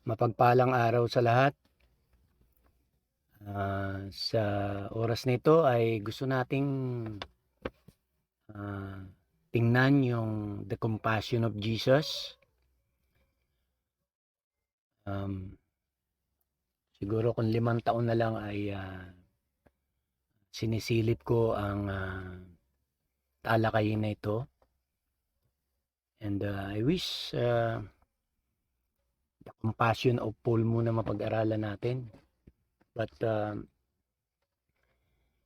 Mapagpalang araw sa lahat. Sa oras na ito ay gusto nating ah, tingnan yung The Compassion of Jesus. Um, Siguro kung 5 taon na lang ay sinisilip ko ang talakayin na ito. And I wish The Compassion of Paul muna mapag-aralan natin. But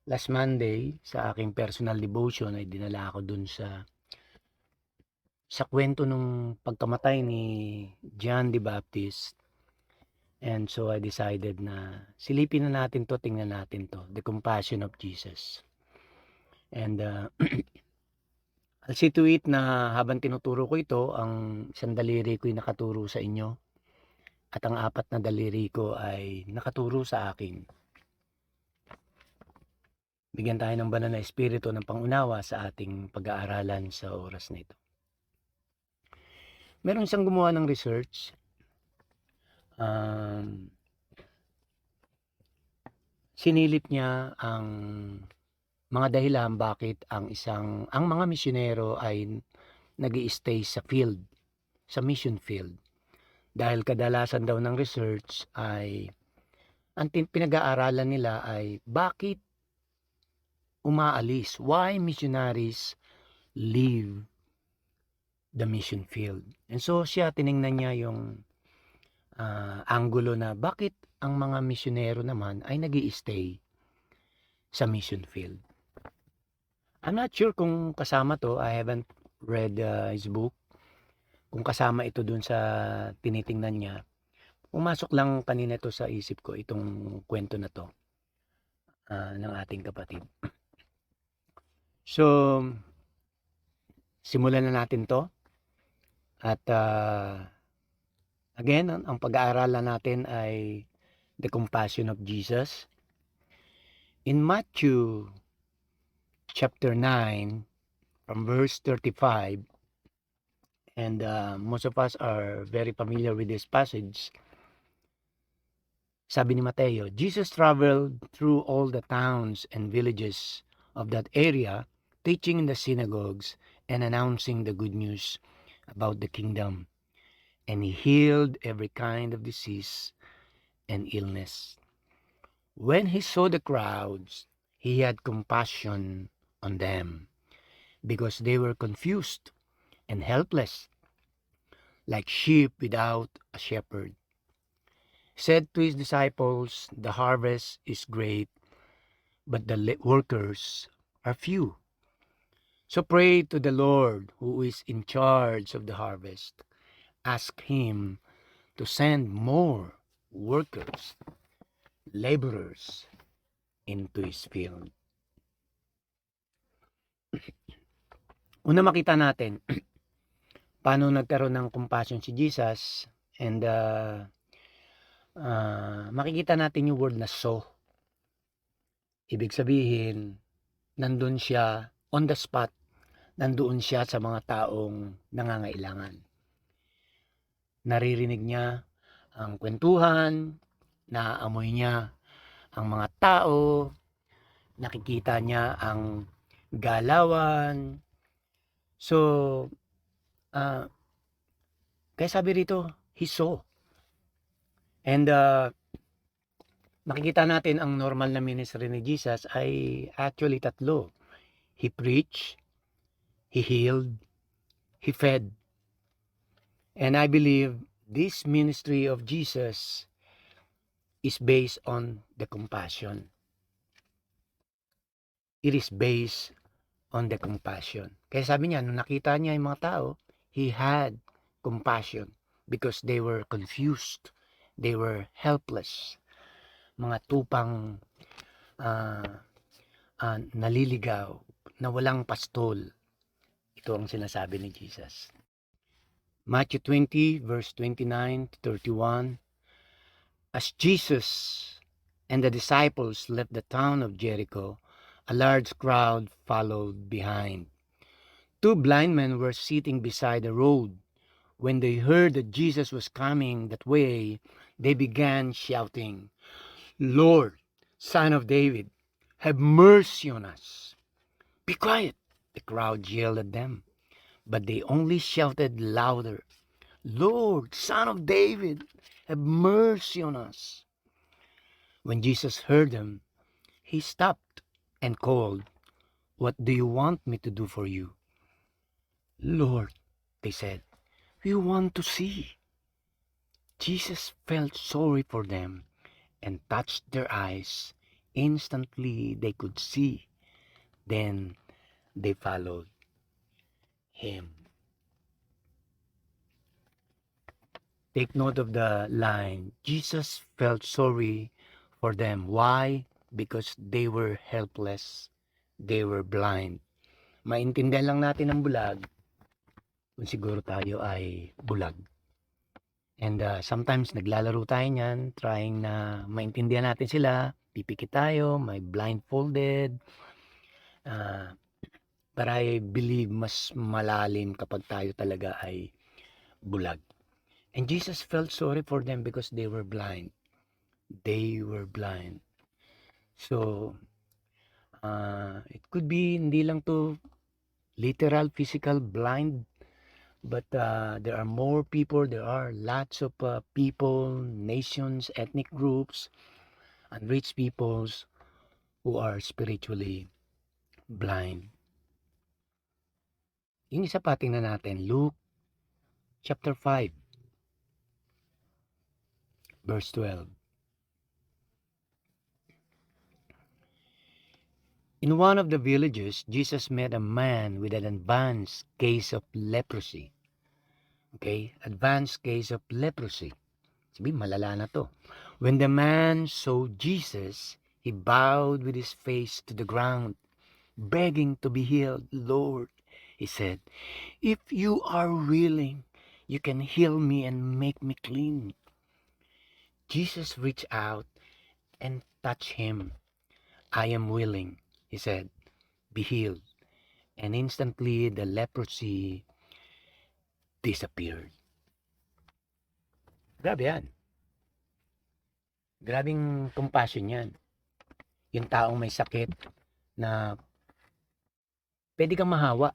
last Monday, sa aking personal devotion ay dinala ako dun sa kwento nung pagkamatay ni John the Baptist. And so I decided na silipin na natin to, tingnan natin to, The Compassion of Jesus. And I'll see to it na habang tinuturo ko ito, ang isang daliri ko'y nakaturo sa inyo at ang 4 na daliri ko ay nakaturo sa akin. Bigyan tayo ng banal na espiritu ng pangunawa sa ating pag-aaralan sa oras na ito. Meron siyang gumawa ng research. Sinilip niya ang mga dahilan bakit ang mga misyonero ay nag-i-stay sa field, sa mission field. Dahil kadalasan daw ng research ay ang pinag-aaralan nila ay bakit umaalis, why missionaries leave the mission field. And so siya tiningnan niya yung anggulo na bakit ang mga misyonero naman ay nag-i-stay sa mission field. I'm not sure kung kasama to, I haven't read his book, kung kasama ito dun sa tinitingnan niya. Pumasok lang kanina to sa isip ko, itong kwento na to ng ating kapatid. So, simulan na natin to. At again, ang pag-aaralan natin ay The Compassion of Jesus. In Matthew chapter 9, from verse 35, and most of us are very familiar with this passage. Sabi ni Mateo, Jesus traveled through all the towns and villages of that area, teaching in the synagogues and announcing the good news about the kingdom. And he healed every kind of disease and illness. When he saw the crowds, he had compassion on them, because they were confused and helpless, like sheep without a shepherd. He said to his disciples, "The harvest is great, but the workers are few. So pray to the Lord who is in charge of the harvest. Ask him to send more workers, laborers, into his field." Una makita natin paano nagkaroon ng compassion si Jesus, and makikita natin yung word na so. Ibig sabihin, nandun siya on the spot, nandoon siya sa mga taong nangangailangan. Naririnig niya ang kwentuhan, naaamoy niya ang mga tao, nakikita niya ang galawan. So, kaya sabi rito, he saw. And makikita natin ang normal na ministry ni Jesus ay actually 3. He preached, he healed, he fed. And I believe this ministry of Jesus is based on the compassion. It is based on the compassion. Kaya sabi niya, nung nakita niya yung mga tao, he had compassion because they were confused. They were helpless. Mga tupang naliligaw, na walang pastol. Ito ang sinasabi ni Jesus. Matthew 20, verse 29 to 31. As Jesus and the disciples left the town of Jericho, a large crowd followed behind. 2 blind men were sitting beside the road, When they heard that Jesus was coming that way, they began shouting, "Lord, Son of David, have mercy on us." "Be quiet," the crowd yelled at them, but they only shouted louder, "Lord, Son of David, have mercy on us." When Jesus heard them, he stopped and called, "What do you want me to do for you?" "Lord," they said, "we want to see." Jesus felt sorry for them and touched their eyes. Instantly they could see. Then they followed him. Take note of the line. Jesus felt sorry for them. Why? Because they were helpless. They were blind. Maintindihan lang natin ang bulag kung siguro tayo ay bulag. And sometimes naglalaro tayo niyan, trying na maintindihan natin sila. Pipikit tayo, may blindfolded. But I believe mas malalim kapag tayo talaga ay bulag. And Jesus felt sorry for them because they were blind. They were blind. So, it could be hindi lang to literal physical blind, but there are more people. There are lots of people, nations, ethnic groups, and rich peoples who are spiritually blind. Yung isa pa tingnan natin, Luke chapter 5, verse 12. In one of the villages, Jesus met a man with an advanced case of leprosy. Okay? Advanced case of leprosy. Sabi, malala na to. When the man saw Jesus, he bowed with his face to the ground, begging to be healed. "Lord," he said, "if you are willing, you can heal me and make me clean." Jesus reached out and touched him. "I am willing," he said, "be healed." And instantly the leprosy disappeared. Grabe yan. Grabing compassion yan. Yung taong may sakit na pwede kang mahawa.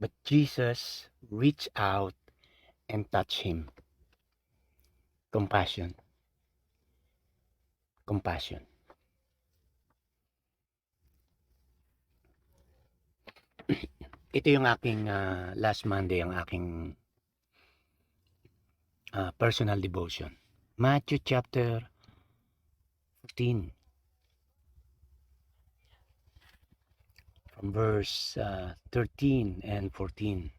But Jesus reached out and touched him. Compassion. Compassion. Ito yung aking last Monday, ang aking personal devotion. Matthew chapter 14. From verse 13 and 14.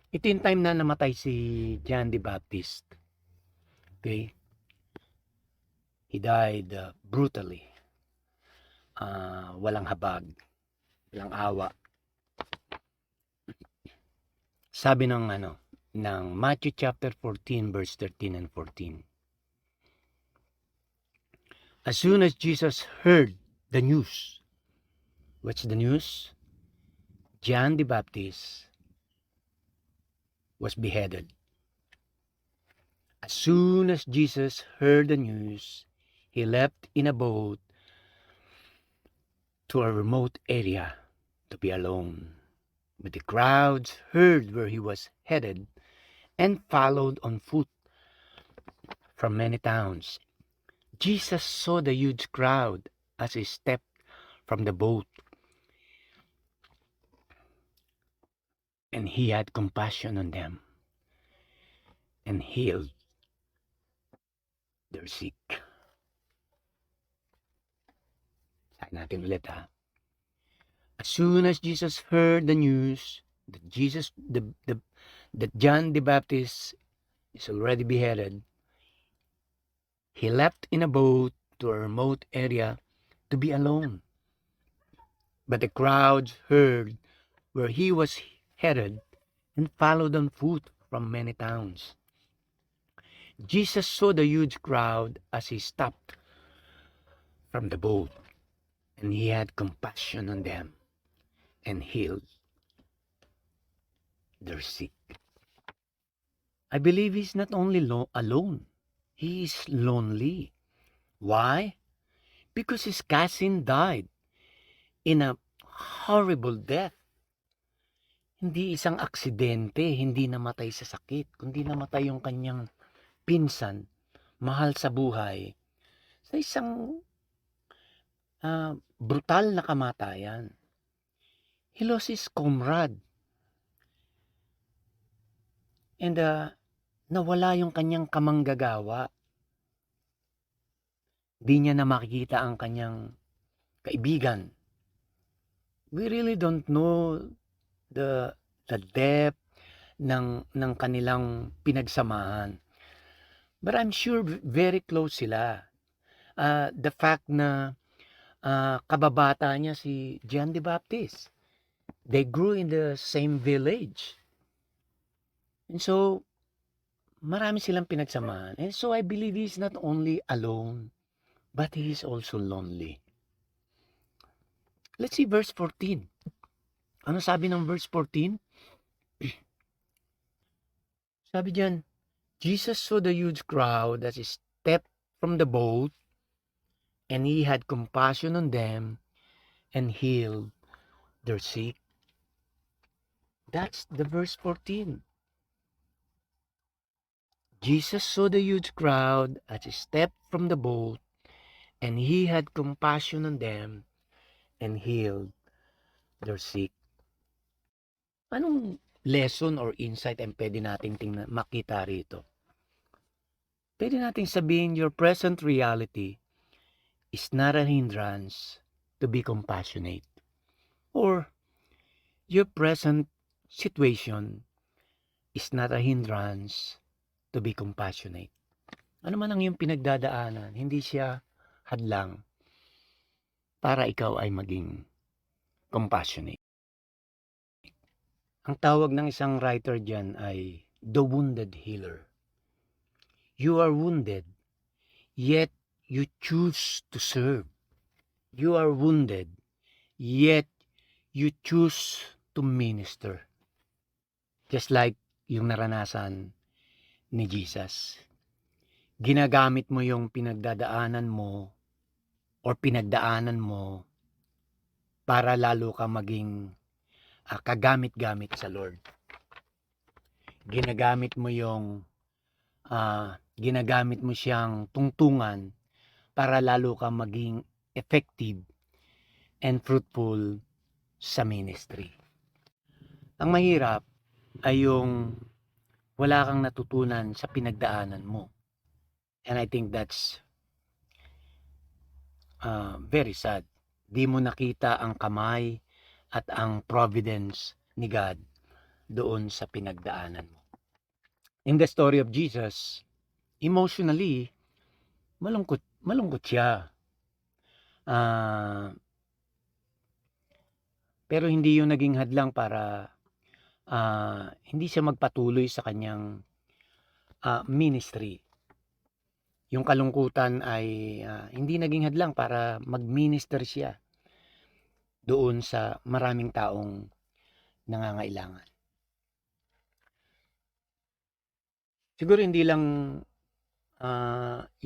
Ito yung time na namatay si John the Baptist. Okay? He died brutally. Walang habag. Walang awa. Sabi ng Matthew chapter 14 verse 13 and 14. As soon as Jesus heard the news. What's the news? John the Baptist was beheaded. As soon as Jesus heard the news, he left in a boat to a remote area to be alone. But the crowds heard where he was headed and followed on foot from many towns. Jesus saw the huge crowd as he stepped from the boat, and he had compassion on them and healed their sick. Sabi natin ulit ha. As soon as Jesus heard the news that that John the Baptist is already beheaded, he left in a boat to a remote area to be alone. But the crowds heard where he was headed and followed on foot from many towns. Jesus saw the huge crowd as he stopped from the boat, and he had compassion on them and healed their sick. I believe he's not only alone, he is lonely. Why? Because his cousin died in a horrible death. Hindi isang aksidente, hindi namatay sa sakit, kundi namatay yung kanyang pinsan, mahal sa buhay, sa isang brutal na kamatayan. He lost his comrade. And nawala yung kanyang kamanggagawa. Di niya na makikita ang kanyang kaibigan. We really don't know the depth ng kanilang pinagsamahan. But I'm sure very close sila. The fact na kababata niya si John the Baptist. They grew in the same village. And so, marami silang pinagsamahan. And so, I believe he's not only alone, but he is also lonely. Let's see verse 14. Ano sabi ng verse 14? Sabi diyan, Jesus saw the huge crowd as he stepped from the boat, and he had compassion on them and healed their sick. That's the verse 14. Jesus saw the huge crowd as he stepped from the boat, and he had compassion on them and healed their sick. Anong lesson or insight ang pwede nating makita rito? Pwede nating sabihin, your present reality is not a hindrance to be compassionate. Or, your present situation is not a hindrance to be compassionate. Ano man ang iyong pinagdadaanan, hindi siya hadlang para ikaw ay maging compassionate. Ang tawag ng isang writer dyan ay the wounded healer. You are wounded, yet you choose to serve. You are wounded, yet you choose to minister. Just like yung naranasan ni Jesus. Ginagamit mo yung pinagdadaanan mo or pinagdaanan mo para lalo ka maging kagamit-gamit sa Lord. Ginagamit mo siyang tungtungan para lalo ka maging effective and fruitful sa ministry. Ang mahirap ay yung wala kang natutunan sa pinagdaanan mo. And I think that's very sad. Di mo nakita ang kamay at ang providence ni God doon sa pinagdaanan mo. In the story of Jesus, emotionally, malungkot siya. Pero hindi yun naging hadlang para hindi siya magpatuloy sa kanyang ministry. Yung kalungkutan ay hindi naging hadlang para mag-minister siya doon sa maraming taong nangangailangan. Siguro hindi lang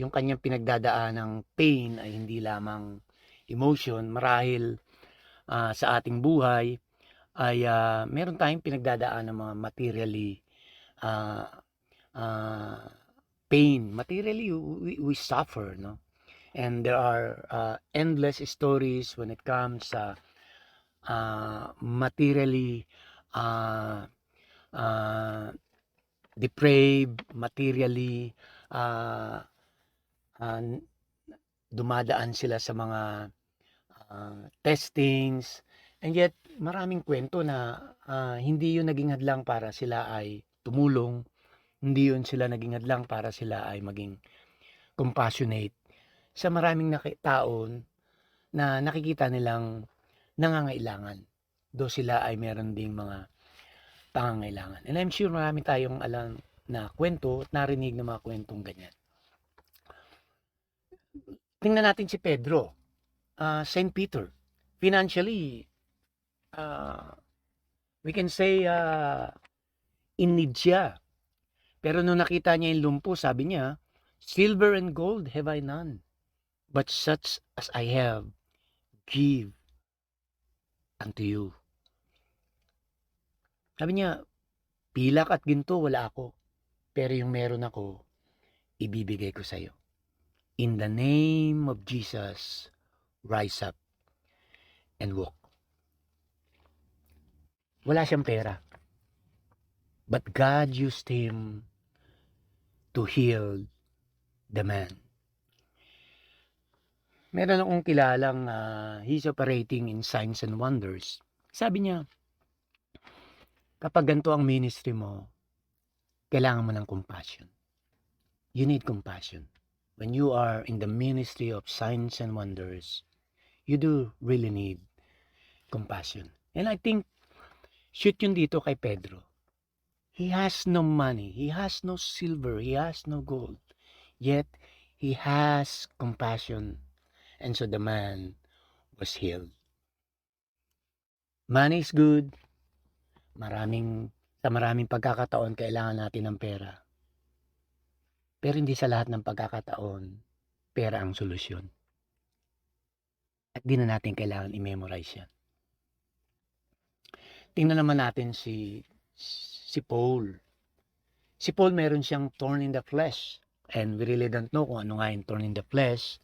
yung kanyang pinagdadaanang pain ay hindi lamang emotion. Marahil sa ating buhay ay meron tayong pinagdadaan ng mga materially pain. Materially, we suffer, no? And there are endless stories when it comes sa materially depraved, materially dumadaan sila sa mga testings, and yet maraming kwento na hindi yun naging hadlang para sila ay tumulong, hindi yun sila naging hadlang para sila ay maging compassionate sa maraming taon na nakikita nilang nangangailangan. Do sila ay meron ding mga pangangailangan. And I'm sure marami tayong alam na kwento at narinig na mga kwentong ganyan. Tingnan natin si Pedro, Saint Peter. Financially, uh, we can say, in need siya. Pero nung nakita niya yung lumpo, sabi niya, silver and gold have I none, but such as I have, give unto you. Sabi niya, pilak at ginto wala ako, pero yung meron ako, ibibigay ko sa'yo. In the name of Jesus, rise up and walk. Wala siyang pera, but God used him to heal the man. Meron akong kilalang he's operating in signs and wonders. Sabi niya, kapag ganito ang ministry mo, kailangan mo ng compassion. You need compassion. When you are in the ministry of signs and wonders, you do really need compassion. And I think, shoot yun dito kay Pedro. He has no money, he has no silver, he has no gold. Yet, he has compassion. And so the man was healed. Money is good. Sa maraming pagkakataon, kailangan natin ng pera. Pero hindi sa lahat ng pagkakataon, pera ang solusyon. At di na natin kailangan i-memorize yan. Tingnan naman natin si Paul. Si Paul meron siyang thorn in the flesh. And we really don't know kung ano nga yung thorn in the flesh.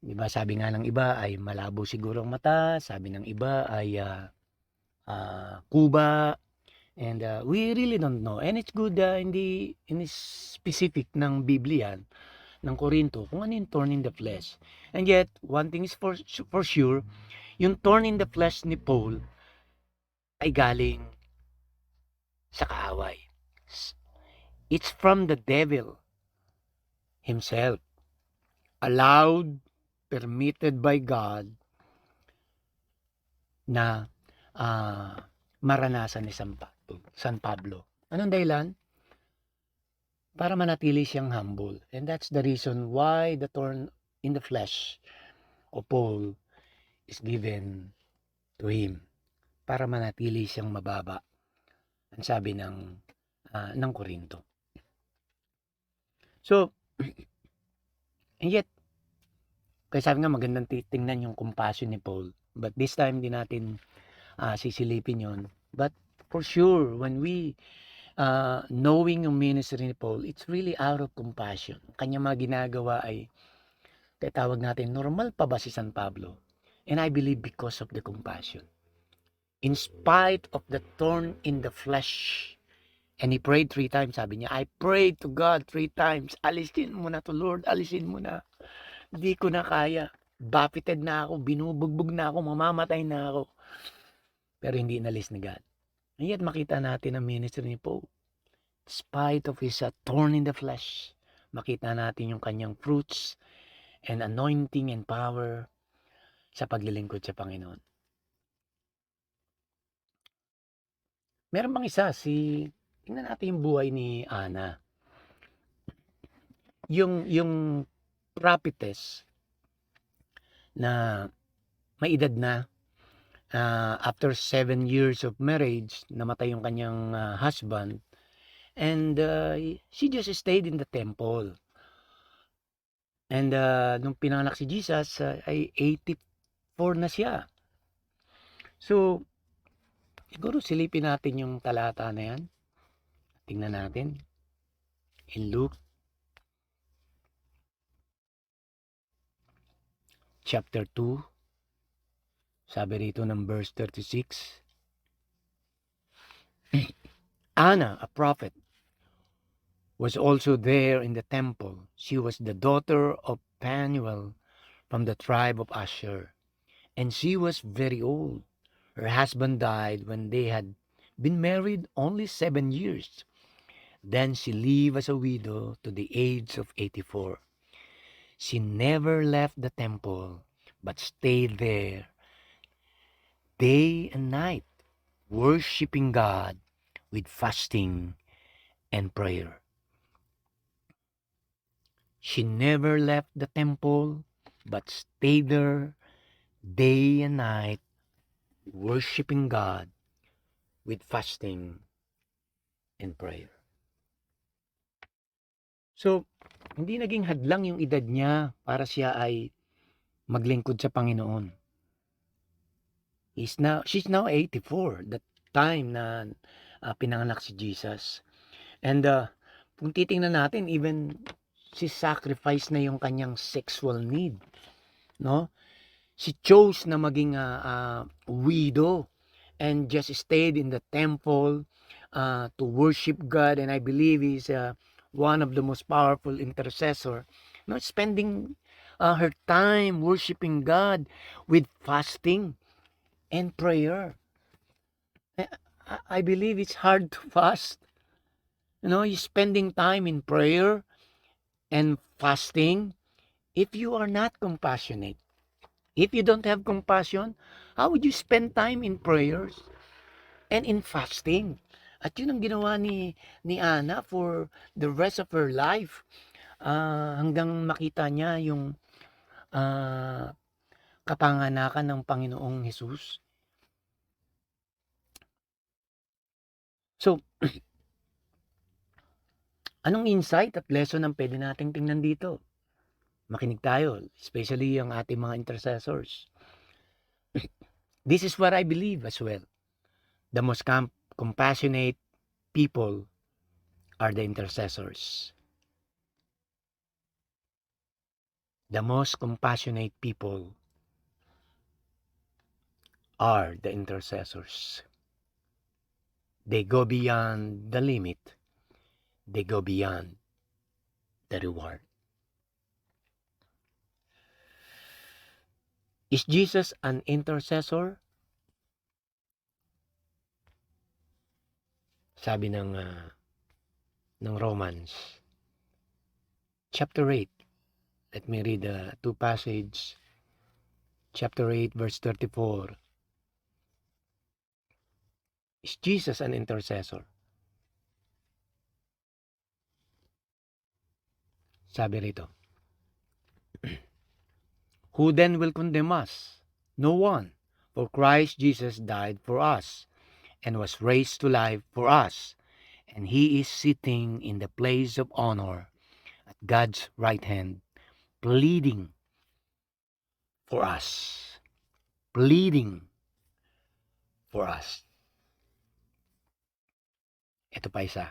Diba, sabi nga ng iba ay malabo siguro ang mata. Sabi ng iba ay kuba. And we really don't know. And it's good hindi specific ng Biblia, ng Korinto, kung ano yung thorn in the flesh. And yet, one thing is for sure, yung thorn in the flesh ni Paul ay galing sa kaaway. It's from the devil himself. Allowed, permitted by God na maranasan ni San Pablo. Anong dahilan? Para manatili siyang humble. And that's the reason why the thorn in the flesh of Paul is given to him. Para manatili siyang mababa. Ang sabi ng Korinto. So, and yet, kaya sabi nga magandang tingnan yung compassion ni Paul. But this time, di natin sisilipin yon. But for sure, when we knowing yung ministry ni Paul, it's really out of compassion. Kanya mga ginagawa ay, tawag natin, normal pa ba si San Pablo? And I believe because of the compassion. In spite of the thorn in the flesh, and he prayed 3 times, sabi niya, I prayed to God 3 times, alisin mo na to Lord, alisin mo na. Hindi ko na kaya. Buffeted na ako, binubugbog na ako, mamamatay na ako. Pero hindi inalis ni God. And yet makita natin ang ministry ni Paul. Despite of his thorn in the flesh, makita natin yung kanyang fruits and anointing and power sa paglilingkod sa Panginoon. Meron bang isa, tingnan natin yung buhay ni Ana. Yung prophetess na may edad na, after 7 years of marriage, namatay yung kanyang husband, and she just stayed in the temple. And nung pinanganak si Jesus, ay 84 na siya. So, siguro silipin natin yung talata na yan. Tingnan natin. In Luke chapter 2, sabi rito ng verse 36, Anna, a prophet, was also there in the temple. She was the daughter of Phanuel from the tribe of Asher, and she was very old. Her husband died when they had been married only 7 years. Then she lived as a widow to the age of 84. She never left the temple, but stayed there day and night, worshiping God with fasting and prayer. She never left the temple, but stayed there day and night, worshiping God with fasting and prayer. So, hindi naging hadlang yung edad niya para siya ay maglingkod sa Panginoon. She's now 84, that time na pinanganak si Jesus. And kung titingnan natin, even she sacrificed na yung kanyang sexual need, no? She chose na maging widow and just stayed in the temple to worship God, and I believe he's one of the most powerful intercessor, no, spending her time worshiping God with fasting and prayer. I believe it's hard to fast. You're spending time in prayer and fasting if you are not compassionate. If you don't have compassion, how would you spend time in prayers and in fasting? At yun ang ginawa ni Ana for the rest of her life. Hanggang makita niya yung kapanganakan ng Panginoong Jesus. So, anong insight at lesson ang pwede nating tingnan dito? Makinig tayo, especially yung ating mga intercessors. This is what I believe as well. The most compassionate people are the intercessors. The most compassionate people are the intercessors. They go beyond the limit. They go beyond the reward. Is Jesus an intercessor? Sabi ng Romans chapter 8. Let me read the two passage. Chapter 8 verse 34. Is Jesus an intercessor? Sabi rito, who then will condemn us? No one. For Christ Jesus died for us and was raised to life for us. And he is sitting in the place of honor at God's right hand, pleading for us. Pleading for us. Ito pa isa.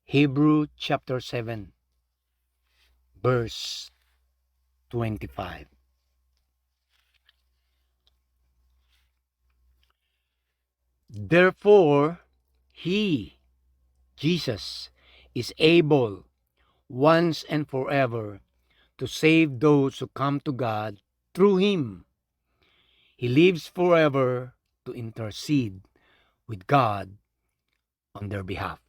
Hebrew chapter 7, verse 25. Therefore, he, Jesus, is able once and forever to save those who come to God through him. He lives forever to intercede with God on their behalf.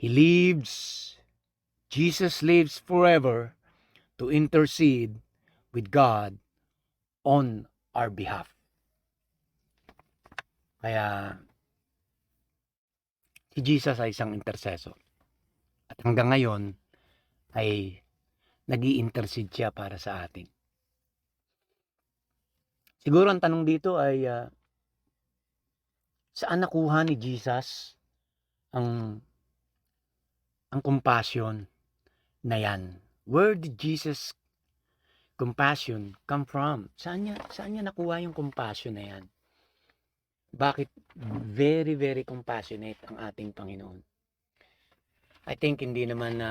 Jesus lives forever to intercede with God on our behalf. Kaya si Jesus ay isang intercessor. At hanggang ngayon ay nag-i-intercede siya para sa atin. Siguro ang tanong dito ay saan nakuha ni Jesus ang compassion na yan? Where did Jesus compassion come from? Saan niya nakuha yung compassion na yan? Bakit very, very compassionate ang ating Panginoon? I think hindi naman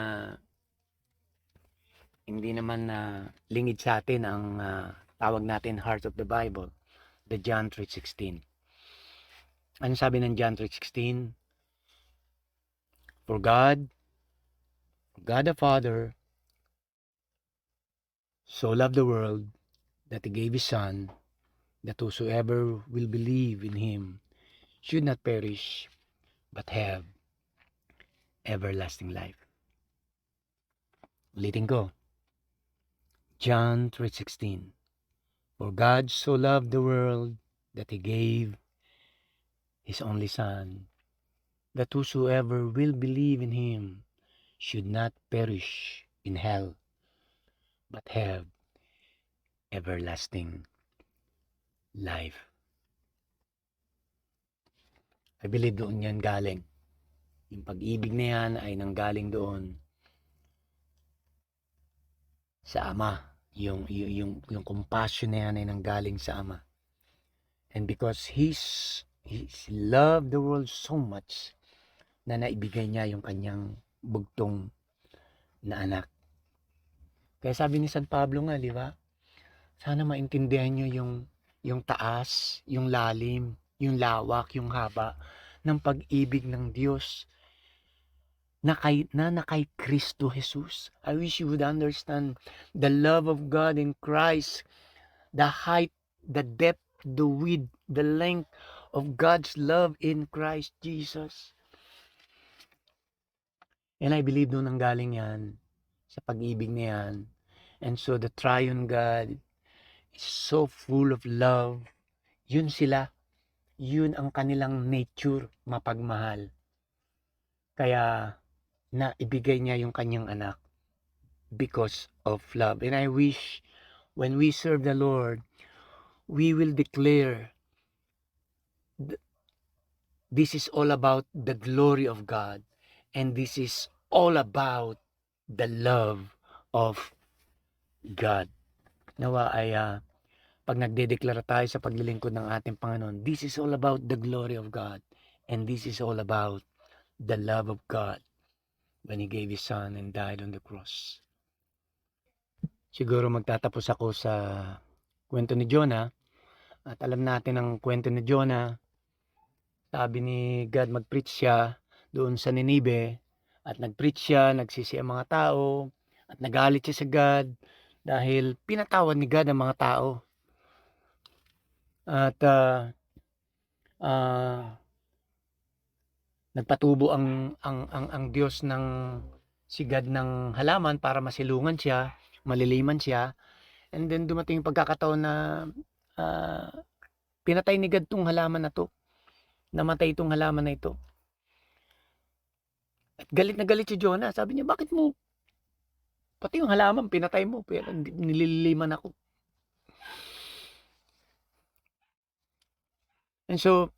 lingid sa atin ang tawag natin Heart of the Bible, the John 3:16. Ano sabi ng John 3:16? For God the Father so loved the world that he gave his Son, that whosoever will believe in him should not perish, but have everlasting life. Ulitin ko. John 3:16. For God so loved the world that he gave his only Son, that whosoever will believe in him should not perish in hell, but have everlasting life. I believe doon yan galing. Yung pag-ibig na yan ay nanggaling doon sa Ama. Yung compassion na yan ay nanggaling sa Ama. And because He loved the world so much na naibigay niya yung kanyang bugtong na anak. Kaya sabi ni San Pablo nga, di ba? Sana maintindihan niyo yung taas, yung lalim, yung lawak, yung haba ng pag-ibig ng Diyos na kay Kristo Jesus. I wish you would understand the love of God in Christ, the height, the depth, the width, the length of God's love in Christ Jesus. And I believe doon ang galing yan, sa pag-ibig na yan. And so the triune God is so full of love. Yun sila. Yun ang kanilang nature, mapagmahal. Kaya na ibigay niya yung kanyang anak because of love. And I wish when we serve the Lord, we will declare this is all about the glory of God, and this is all about the love of God. Nawa ay pag nagdedeklara tayo sa paglilingkod ng ating Panginoon, this is all about the glory of God, and this is all about the love of God when He gave His Son and died on the cross. Siguro magtatapos ako sa kwento ni Jonah. At alam natin ang kwento ni Jonah. Sabi ni God, mag-preach siya doon sa Ninive. At nag-preach siya, nagsisi ang mga tao. At nagalit siya sa God dahil pinatawad ni God ang mga tao. At nagpatubo ang Diyos ng sigad ng halaman para masilungan siya, maliliman siya. And then dumating yung pagkakataon na pinatay ni God tong halaman na to. Namatay itong halaman na ito. At galit na galit si Jonah. Sabi niya, bakit mo pati yung halaman pinatay mo, pero nililiman ako. And so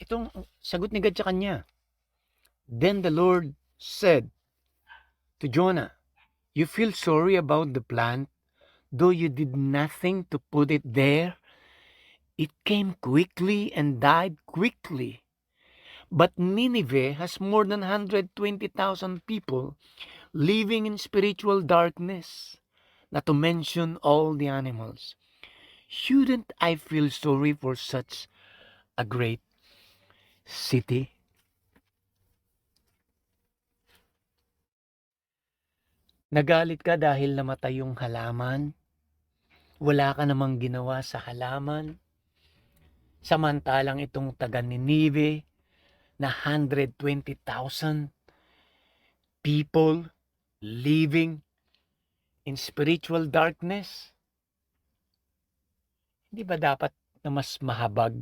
itong sagot ni God sa kanya. Then the Lord said to Jonah, you feel sorry about the plant, though you did nothing to put it there. It came quickly and died quickly. But Nineveh has more than 120,000 people living in spiritual darkness, not to mention all the animals. Shouldn't I feel sorry for such a great city? Nagalit ka dahil namatay yung halaman? Wala ka namang ginawa sa halaman? Samantalang itong taga Ninive na 120,000 people living in spiritual darkness? Hindi ba dapat na mas mahabag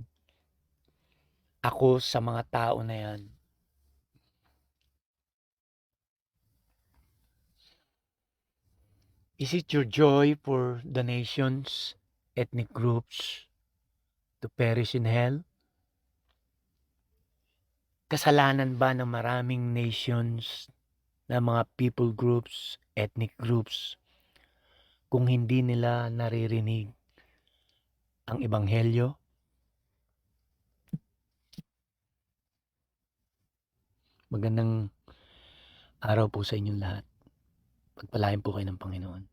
ako sa mga tao na yan? Is it your joy for the nations, ethnic groups to perish in hell? Kasalanan ba ng maraming nations, na mga people groups, ethnic groups, kung hindi nila naririnig ang ebanghelyo? Magandang araw po sa inyong lahat. Pagpalain po kayo ng Panginoon.